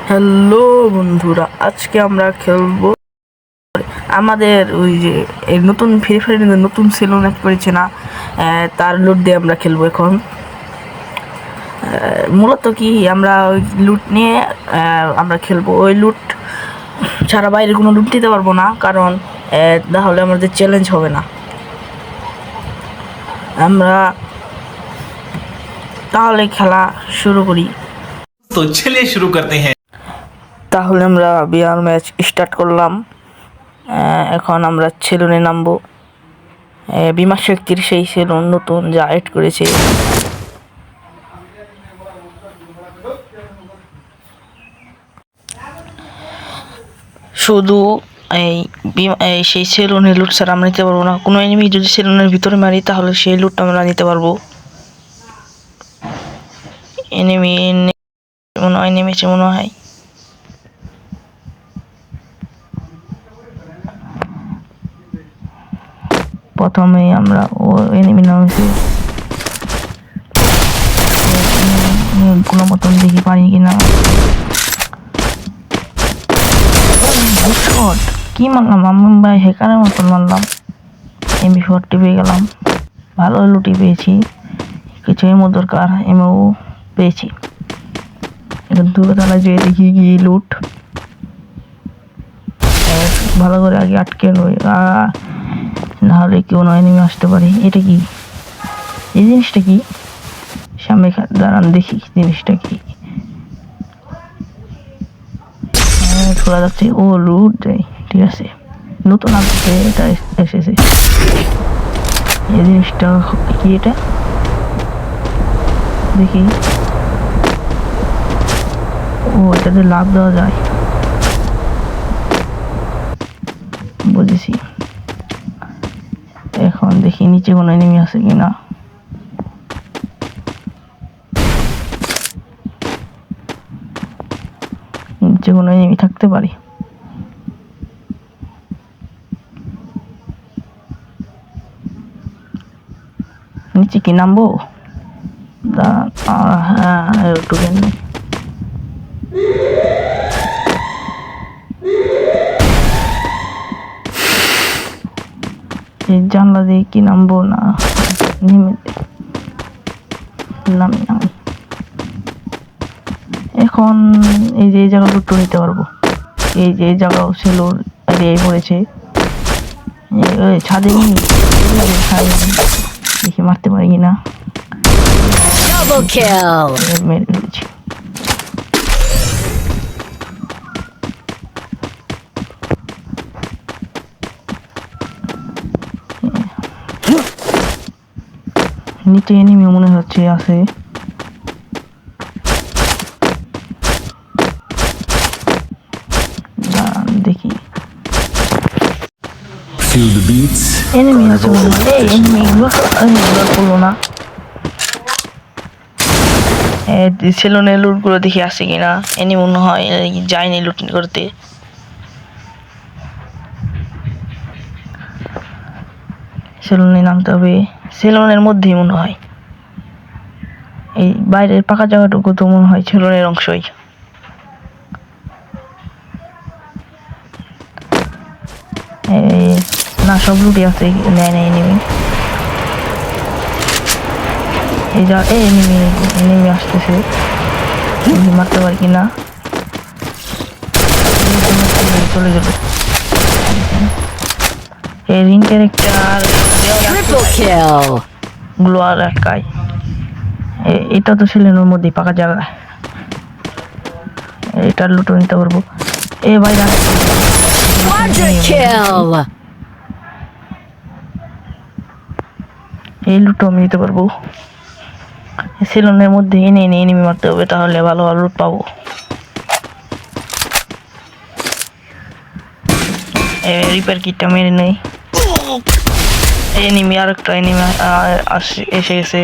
Hello বন্ধুরা, আজকে আমরা খেলবো আমাদের ওই যে এই নতুন ফ্রি ফায়ারের নতুন সেলুন অ্যাড করেছে না, তার লুট দিয়ে আমরা খেলবো এখন। মূলত কি আমরা ওই লুট নিয়ে আমরা খেলবো। ওই লুট ছাড়া বাইরে কোনো লুট দিতে পারবো না, কারণ তাহলে আমাদের চ্যালেঞ্জ হবে না। আমরা তাহলে খেলা শুরু করি। তো চলিए शुरू करते हैं। তাহলে আমরা বিয়ার ম্যাচ স্টার্ট করলাম। এখন আমরা সেলুনে নামবো। বিমা শক্তির সেই সেলুন নতুন যা অ্যাড করেছে। শুধু এই সেই সেলুনের লুট ছাড়া আমরা নিতে পারবো না। কোনো এনিমি যদি সেলুনের ভিতরে মারি তাহলে সেই লুটটা আমরা নিতে পারবো। এনিমি মনে হয় প্রথমেই আমরা ও এনিমি নামছি কোনো মতন দেখি পারি কিনা। কি মারলাম আমি ভাই, হেকারের মতন মারলাম। MP40 পেয়ে গেলাম, ভালো লুটি পেয়েছি, কিছু এমও দরকার, এমও পেয়েছি। এখন দূরে তালা যেয়ে দেখি কি লুট। ভালো করে আগে আটকে নই, নাহলে কেউ নয় নেমে আসতে পারে। এটা কি, এই জিনিসটা কি? সামনে দাঁড়ান দেখি জিনিসটা কি। খোলা যাচ্ছে, ও লুট দেয়, ঠিক আছে। নতুন আসছে, এটা এসেছে। এই জিনিসটা কি, এটা দেখি। ও, এটাতে লাভ দেওয়া যায়, বুঝেছি। এখন দেখি নিচে কোনো এনিমি আছে কিনা। নিচে কোনো এনিমি থাকতে পারে। নিচে কি নামবো? হ্যাঁ, ঢুকে নেই। এই জানলা দিয়ে কি নামবো না, নেমে নামি। এখন এই যে এই জায়গা লুট নিতে পারবো। এই যে এই জায়গাও সেলুন এরিয়ায় পড়েছে। ছাদে দেখি মারতে পারি কিনা। মেরে ফেলেছি। নিচে এনিমি মনে হচ্ছে আছে। দেখি এনিমি আছে মনে হয়। এই এনিমিগুলো করলো না। সেলুনের লুটগুলো দেখি আছে কিনা। এনিমি মনে হয় যায়নি লুট করতে। সেলুনে নামতে হবে, সেলুনের মধ্যেই মনে হয়। এই বাইরের পাকা জায়গাটুকু তো মনে হয় সেলুনের অংশই। না, সব লুটি আছে, নেয় এনিমি। এই যা এনিমি আসতেছে, মারতে পারি কিনা। চলে গেল। এই রিং ক্যারেক্টার গ্লোয়াল আটকায়। এটা তো সেলুনের মধ্যে পাকা জায়গা, এটার লুটো নিতে পারবো। এ ভাই এই লুটো আমি নিতে পারবো। সেলুনের মধ্যে এনিমি মারতে হবে, তাহলে ভালো ভালো লুট পাবো। রিপেয়ার কিটটা মেরে নেই। এনিমি, আরেকটা এনিমি এসে গেছে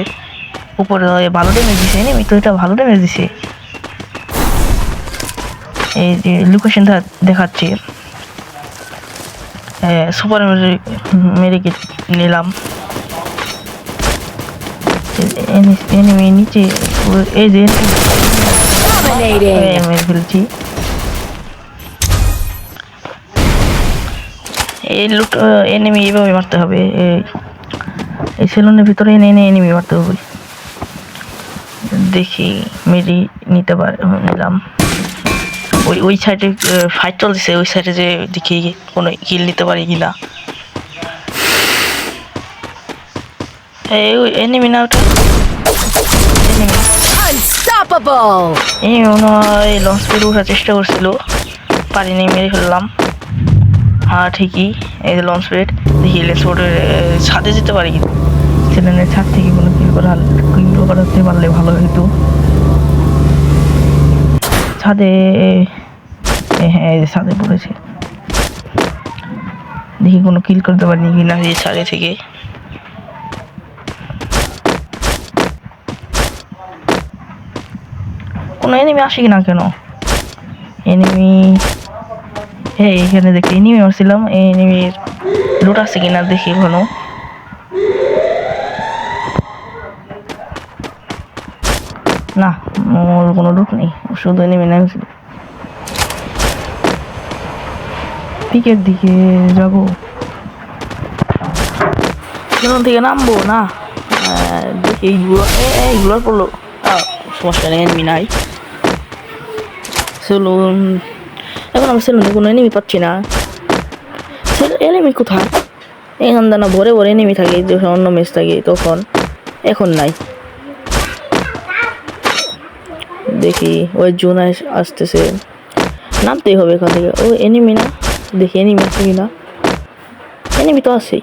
উপরে। ভালো ড্যামেজ দিছে এনিমি তো, এটা ভালো ড্যামেজ দিছে। এই যে লোকেশন দেখাচ্ছে, সুপার মেডিকেট নিলাম। এনিমি নিচে, এই যে মেরে ফেলছি। এই লুট এনিমি এইভাবে মারতে হবে, এই সেলুনের ভিতরে এনে এনে এনিমি মারতে হবে। দেখি মেরি নিতে পারে, নিলাম। ওই সাইডে ফাইট চলতেছে, ওই সাইডে যে দেখি কোনো কিল নিতে পারি কিনা। এই এনিমি না ওটা, এনিমি মনে হয় লঞ্চ প্যাডে ওঠার চেষ্টা করছিল, পারিনি, মেরে ফেললাম। হ্যাঁ ঠিকই, এই যে লঞ্চ প্যাড। দেখি লঞ্চ প্যাডের ছাদে যেতে পারি কিন্তু সেলেনের ছাদ থেকে কোনো কিল করাতে পারলে ভালো হইতো। ছাদে, হ্যাঁ এই যে ছাদে পড়েছে, দেখি কোনো কিল করতে পারিনি কিনা এই ছাদে থেকে। কোনো এনিমি আসে কিনা কেন, এনিমি, হ্যাঁ এখানে দেখি এনিমি মারছিলাম, এই এনিমির লুট আছে কিনা দেখি কোনো। না, ওর কোনো লুট নেই, শুধু এনিমি নামছিল। পিকের দিকে যাবো, এখান থেকে নামবো না, দেখি এইগুলো পড়লো, সমস্যা নেই, এনিমি নাই। সেলুন, এখন আমি সেলুনে কোনো এনিমি পাচ্ছি না। এনিমি কোথায়? এখান দানা ভরে ভরে এনিমি থাকে, যখন অন্য ম্যাচ থাকে তখন, এখন নাই। দেখি ওই জোন আসতেছে, নামতেই হবে এখান থেকে। ও এনিমি না, দেখি এনিমি আছে কিনা। এনিমি তো আছেই,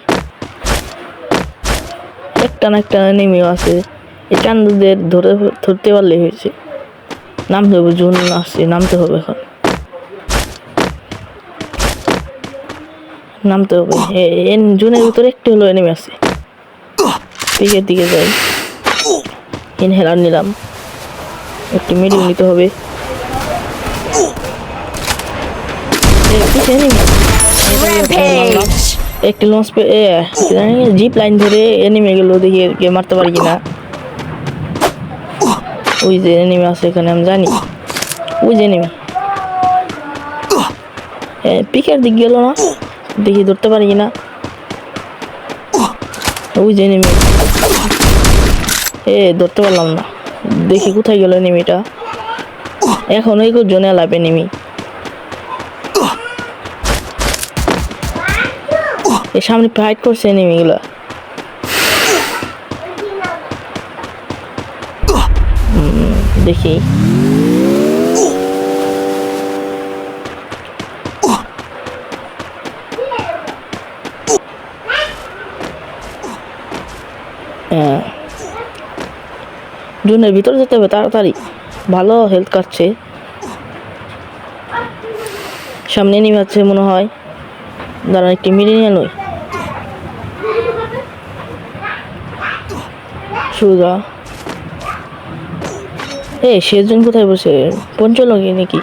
একটা না একটা এনিমিও আছে। এই চান্দুদের ধরতে পারলে হয়েছে। নামতে হবে, জোন আসছে, নামতে হবে এখন, নামতে হবে। জোনের ভিতরে একটু হলো এনিমি আছে। পিকের দিকে যাই, ইনহেলার নিলাম, একটি মেডিকেল নিতে হবে। একটি লঞ্চ জিপ লাইন ধরে এনিমি গেল, দেখি কে মারতে পারি কিনা। ওই যে এনিমি আছে এখানে, আমি জানি ওই যে এনিমি। পিকের দিক গেল না, দেখি ধরতে পারি কিনা। ওই যে এনিমি, ধরতে পারলাম না, দেখি কোথায় গেল এনিমিটা। এখন ওই জনে লাভ এনিমি, এর সামনে ফাইট করছে এনিমিগুলা। দেখি জোনের ভিতরে যেতে হবে তাড়াতাড়ি, ভালো হেলথ কাটছে। সামনে এনিমি আছে মনে হয়, দাঁড়ান একটি মিলি নিয়ে নই। সুদা, সেজন কোথায় বসে, পঞ্চলঙ্গি নাকি?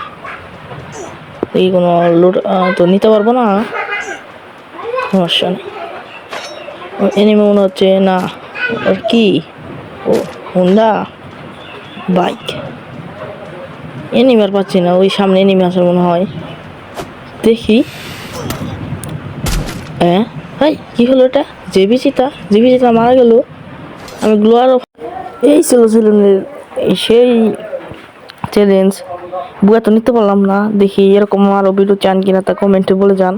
এই কোনো লুট তো নিতে পারবো না, সমস্যা নেই। এনিমি মনে হচ্ছে না, ওর কি, ও হুন্ডা বাইক। এনিমি আর পাচ্ছি না, ওই সামনে এনিমি আছে মনে হয়, দেখি। ভাই কি হলো এটা? জেবিসিটা মারা গেল। আমি গ্লোয়ার, এই ছিল সেলুনের সেই চ্যালেঞ্জ। বুয়া তো নিতে পারলাম না, দেখি এরকম আরও ভিডিও চান কিনা তা কমেন্টে বলে যান।